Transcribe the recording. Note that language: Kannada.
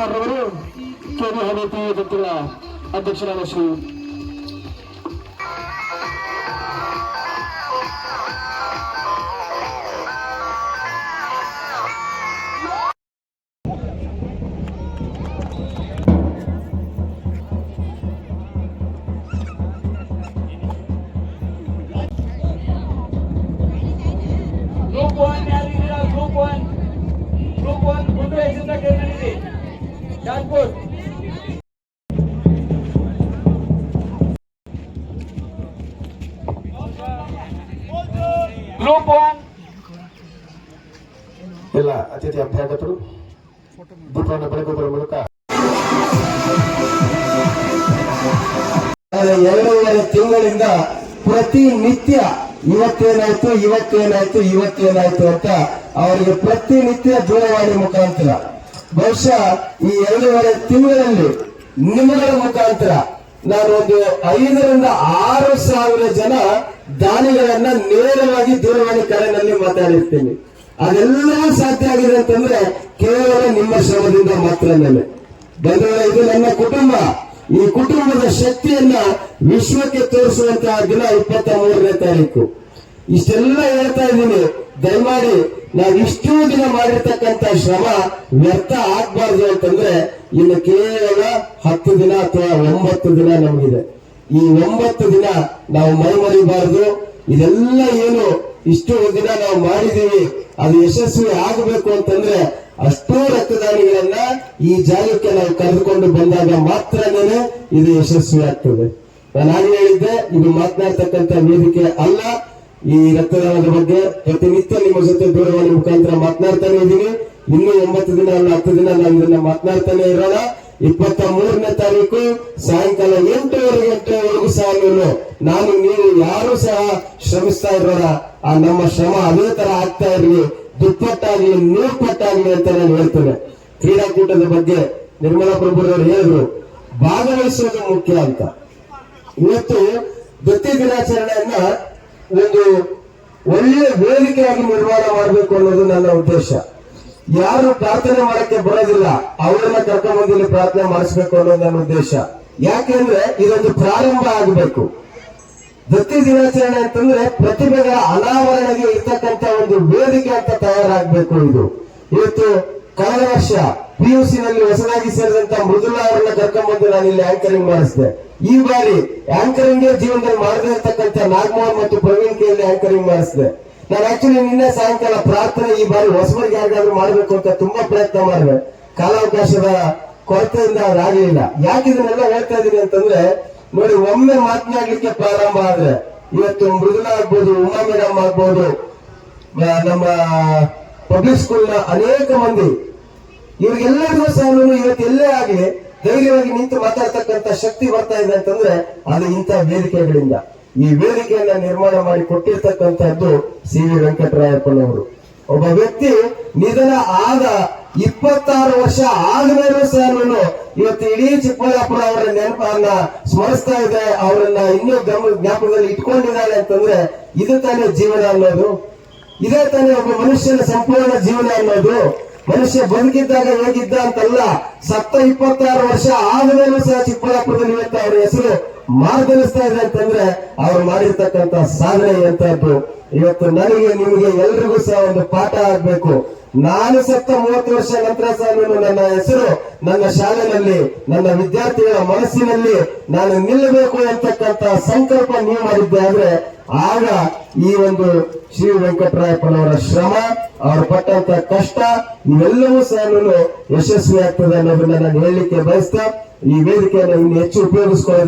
ಕುಮಾರ್ ಅವರು ಕೆವಿ ಹಳತಿ ದತ್ತಿಗಳ ಅಧ್ಯಕ್ಷರಾದ ಶ್ರೀ Group 1 ಮುಂದೆ ಹೆಸರಿನ ಕೇಂದ್ರನಿದೆ ಜಾಜ್ಪುರ್ ಗ್ರೂಪ್ 1 ಎಲ್ಲ ಅತಿಥಿ ಅಭ್ಯರ್ಥಿಗಳು ದೀಪವನ್ನು ಬೆಳಗುವುದರ ಮೂಲಕ 2.5 ತಿಂಗಳಿಂದ ಪ್ರತಿನಿತ್ಯ ಇವತ್ತೇನಾಯ್ತು ಅಂತ ಅವರಿಗೆ ಪ್ರತಿನಿತ್ಯ ದೂರವಾಣಿ ಮುಖಾಂತರ ಬಹುಶಃ ಈ 2.5 ತಿಂಗಳಲ್ಲಿ ನಿಮ್ಮಗಳ ಮುಖಾಂತರ ನಾನು ಒಂದು 5 ರಿಂದ 6 ಸಾವಿರ ಜನ ದಾನಿಗಳನ್ನ ನೇರವಾಗಿ ದೂರವಾಣಿ ಕರೆನಲ್ಲಿ ಮಾತಾಡಿರ್ತೀನಿ. ಅದೆಲ್ಲವೂ ಸಾಧ್ಯ ಆಗಿದೆ ಅಂತಂದ್ರೆ ಕೇವಲ ನಿಮ್ಮ ಶ್ರಮದಿಂದ ಮಾತ್ರನೇ. ಬಂಧುಗಳೇ, ಇದು ನನ್ನ ಕುಟುಂಬ. ಈ ಕುಟುಂಬದ ಶಕ್ತಿಯನ್ನ ವಿಶ್ವಕ್ಕೆ ತೋರಿಸುವಂತಹ ದಿನ 23ನೇ ತಾರೀಕು. ಇಷ್ಟೆಲ್ಲ ಹೇಳ್ತಾ ಇದ್ದೀನಿ, ದಯಮಾಡಿ ನಾವು ಇಷ್ಟೂ ದಿನ ಮಾಡಿರ್ತಕ್ಕಂಥ ಶ್ರಮ ವ್ಯರ್ಥ ಆಗ್ಬಾರ್ದು ಅಂತಂದ್ರೆ ಇನ್ನು ಕೇವಲ 10 ದಿನ ಅಥವಾ 9 ದಿನ ನಮಗಿದೆ. ಈ 9 ದಿನ ನಾವು ಮೈಮರಿಬಾರದು. ಇದೆಲ್ಲ ಏನು ಇಷ್ಟು ದಿನ ನಾವು ಮಾಡಿದೀವಿ ಅದು ಯಶಸ್ವಿ ಆಗಬೇಕು ಅಂತಂದ್ರೆ ಅಷ್ಟೂ ರಕ್ತದಾನಿಗಳನ್ನ ಈ ಜಾಗಕ್ಕೆ ನಾವು ಕರೆದುಕೊಂಡು ಬಂದಾಗ ಮಾತ್ರನೇ ಇದು ಯಶಸ್ವಿ ಆಗ್ತದೆ. ನಾನು ಆಗಲೇ ಹೇಳಿದ್ದೆ, ಇದು ಮಾತನಾಡ್ತಕ್ಕಂಥ ವೇದಿಕೆ ಅಲ್ಲ. ಈ ರಕ್ತದಾನದ ಬಗ್ಗೆ ಪ್ರತಿನಿತ್ಯ ನಿಮ್ಮ ಜೊತೆ ದೂರವಾಣಿ ಮುಖಾಂತರ ಮಾತನಾಡ್ತಾನೆ ಇದ್ದೀನಿ. ಇನ್ನೂ 9 ದಿನ ಅಲ್ಲ 10 ದಿನ ನಾವು ಇದನ್ನ ಮಾತನಾಡ್ತಾನೆ ಇರೋಣ. 23ನೇ ತಾರೀಕು ಸಾಯಂಕಾಲ 8:30 ಸಹ ನಾನು ನೀವು ಯಾರು ಸಹ ಶ್ರಮಿಸ್ತಾ ಇರೋಣ. ಆ ನಮ್ಮ ಶ್ರಮ ಅದೇ ತರ ಆಗ್ತಾ ಇರಲಿ, ದುಪ್ಪಟ್ಟಾಗ್ಲಿ 100 ಪಟ್ಟಾಗ್ಲಿ ಅಂತ ನಾನು ಹೇಳ್ತೇನೆ. ಕ್ರೀಡಾಕೂಟದ ಬಗ್ಗೆ ನಿರ್ಮಲಾ ಪ್ರಭುರವರು ಹೇಳಿದ್ರು, ಭಾಗವಹಿಸೋದು ಮುಖ್ಯ ಅಂತ. ಇವತ್ತು ದತ್ತಿ ದಿನಾಚರಣೆಯನ್ನ ಒಂದು ಒಳ್ಳೆಯ ವೇದಿಕೆಯಾಗಿ ನಿರ್ಮಾಣ ಮಾಡಬೇಕು ಅನ್ನೋದು ನನ್ನ ಉದ್ದೇಶ. ಯಾರು ಪ್ರಾರ್ಥನೆ ಮಾಡಕ್ಕೆ ಬರೋದಿಲ್ಲ ಅವರನ್ನ ಕರ್ಕೊಂಡ್ಬಂದು ಪ್ರಾರ್ಥನೆ ಮಾಡಿಸ್ಬೇಕು ಅನ್ನೋದು ನನ್ನ ಉದ್ದೇಶ. ಯಾಕೆಂದ್ರೆ ಇದೊಂದು ಪ್ರಾರಂಭ ಆಗಬೇಕು. ದತ್ತಿ ದಿನಾಚರಣೆ ಅಂತಂದ್ರೆ ಪ್ರತಿಭೆಗಳ ಅನಾವರಣೆಗೆ ಇರ್ತಕ್ಕಂಥ ಒಂದು ವೇದಿಕೆ ಅಂತ ತಯಾರಾಗಬೇಕು. ಇದು ಇವತ್ತು ಕಳೆದ ವರ್ಷ PUC ನಲ್ಲಿ ಹೊಸದಾಗಿ ಸೇರಿದಂತ ಮೃದುಲಾ ಅವರನ್ನ ಕರ್ಕೊಂಡ್ಬಂದು ನಾನು ಇಲ್ಲಿ ಆಂಕರಿಂಗ್ ಮಾಡಿಸಿದೆ. ಈ ಬಾರಿ ಆಂಕರಿಂಗ್ ಜೀವನದಲ್ಲಿ ಮಾಡದೇ ಇರ್ತಕ್ಕಂಥ ನಾಗಮೋಹನ್ ಮತ್ತು ಪ್ರವೀಣ್ ಕೆಯಲ್ಲಿ ಆಂಕರಿಂಗ್ ಮಾಡಿಸಿದೆ. ನಾನು ಆಕ್ಚುಲಿ ನಿನ್ನೆ ಸಾಯಂಕಾಲ ಪ್ರಾರ್ಥನೆ ಈ ಬಾರಿ ಹೊಸಬರಿಗೆ ಯಾರಿಗಾದ್ರೂ ಮಾಡಬೇಕು ಅಂತ ತುಂಬಾ ಪ್ರಯತ್ನ ಮಾಡಿದೆ. ಕಾಲಾವಕಾಶದ ಕೊರತೆಯಿಂದ ಅದಾಗಲಿಲ್ಲ. ಯಾಕೆ ಇದನ್ನೆಲ್ಲ ಹೇಳ್ತಾ ಇದೀನಿ ಅಂತಂದ್ರೆ, ನೋಡಿ, ಒಮ್ಮೆ ಮಾತನಾಡ್ಲಿಕ್ಕೆ ಪ್ರಾರಂಭ ಆದ್ರೆ ಇವತ್ತು ಮೃದುಲಾ ಆಗ್ಬೋದು, ಉಮಾ ಮೇಡಮ್ ಆಗ್ಬೋದು, ನಮ್ಮ ಪಬ್ಲಿಕ್ ಸ್ಕೂಲ್ ನ ಅನೇಕ ಮಂದಿ, ಇವ್ರಿಗೆಲ್ಲರಿಗೂ ಸಹ ಇವತ್ತು ಎಲ್ಲೇ ಆಗಲಿ ಧೈರ್ಯವಾಗಿ ನಿಂತು ಮಾತಾಡ್ತಕ್ಕಂಥ ಶಕ್ತಿ ಬರ್ತಾ ಇದೆ ಅಂತಂದ್ರೆ ಅದು ಇಂಥ ವೇದಿಕೆಗಳಿಂದ. ಈ ವೇದಿಕೆಯನ್ನ ನಿರ್ಮಾಣ ಮಾಡಿ ಕೊಟ್ಟಿರ್ತಕ್ಕಂಥದ್ದು CV ವೆಂಕಟರಾಯಪ್ಪನವರು. ಒಬ್ಬ ವ್ಯಕ್ತಿ ನಿಧನ ಆದ 26 ವರ್ಷ ಆದ್ಮೇಲೂ ಸಹ ಇವತ್ತು ಇಡೀ ಚಿಕ್ಕಬಳ್ಳಾಪುರ ಅವರ ನೆನಪನ್ನ ಸ್ಮರಿಸ್ತಾ ಇದೆ, ಅವರನ್ನ ಇನ್ನೂ ಜ್ಞಾಪಕದಲ್ಲಿ ಇಟ್ಕೊಂಡಿದ್ದಾರೆ ಅಂತಂದ್ರೆ ಇದು ತಾನೇ ಜೀವನ ಅನ್ನೋದು. ಇದೇ ತಾನೇ ಒಬ್ಬ ಮನುಷ್ಯನ ಸಂಪೂರ್ಣ ಜೀವನ ಅನ್ನೋದು. ಮನುಷ್ಯ ಬದುಕಿದ್ದಾಗ ಹೇಗಿದ್ದ ಅಂತಲ್ಲ, ಸತ್ತ 26 ವರ್ಷ ಆದ್ಮೇಲೂ ಸಹ ಚಿಕ್ಕಬಳ್ಳಾಪುರದಲ್ಲಿ ಇವತ್ತು ಅವರ ಹೆಸರು ಮಾರ್ಗದರ್ಶಿಸ್ತಾ ಇದೆ ಅಂತಂದ್ರೆ ಅವ್ರು ಮಾಡಿರ್ತಕ್ಕಂಥ ಸಾಧನೆ ಎಂತದ್ದು. ಇವತ್ತು ನನಗೆ ನಿಮಗೆ ಎಲ್ರಿಗೂ ಸಹ ಒಂದು ಪಾಠ ಆಗ್ಬೇಕು. ನಾನು ಸತ್ತ 30 ವರ್ಷ ನಂತರ ಸಹ ನನ್ನ ಹೆಸರು ನನ್ನ ಶಾಲೆಯಲ್ಲಿ, ನನ್ನ ವಿದ್ಯಾರ್ಥಿಗಳ ಮನಸ್ಸಿನಲ್ಲಿ ನಾನು ನಿಲ್ಲಬೇಕು ಅಂತಕ್ಕಂಥ ಸಂಕಲ್ಪ ನೀವು ಮಾಡಿದ್ದೆ ಆದ್ರೆ ಆಗ ಈ ಒಂದು ಶ್ರೀ ವೆಂಕಟರಾಯಪ್ಪನವರ ಶ್ರಮ, ಅವರು ಪಟ್ಟಂತ ಕಷ್ಟ ಇವೆಲ್ಲವೂ ಸಹ ಯಶಸ್ವಿ ಆಗ್ತದೆ ಅನ್ನೋದನ್ನ ನಾನು ಹೇಳಲಿಕ್ಕೆ ಬಯಸ್ತಾ ಈ ವೇದಿಕೆಯನ್ನು ಇನ್ನು ಹೆಚ್ಚು ಉಪಯೋಗಿಸಿಕೊಳ್ಳೋದು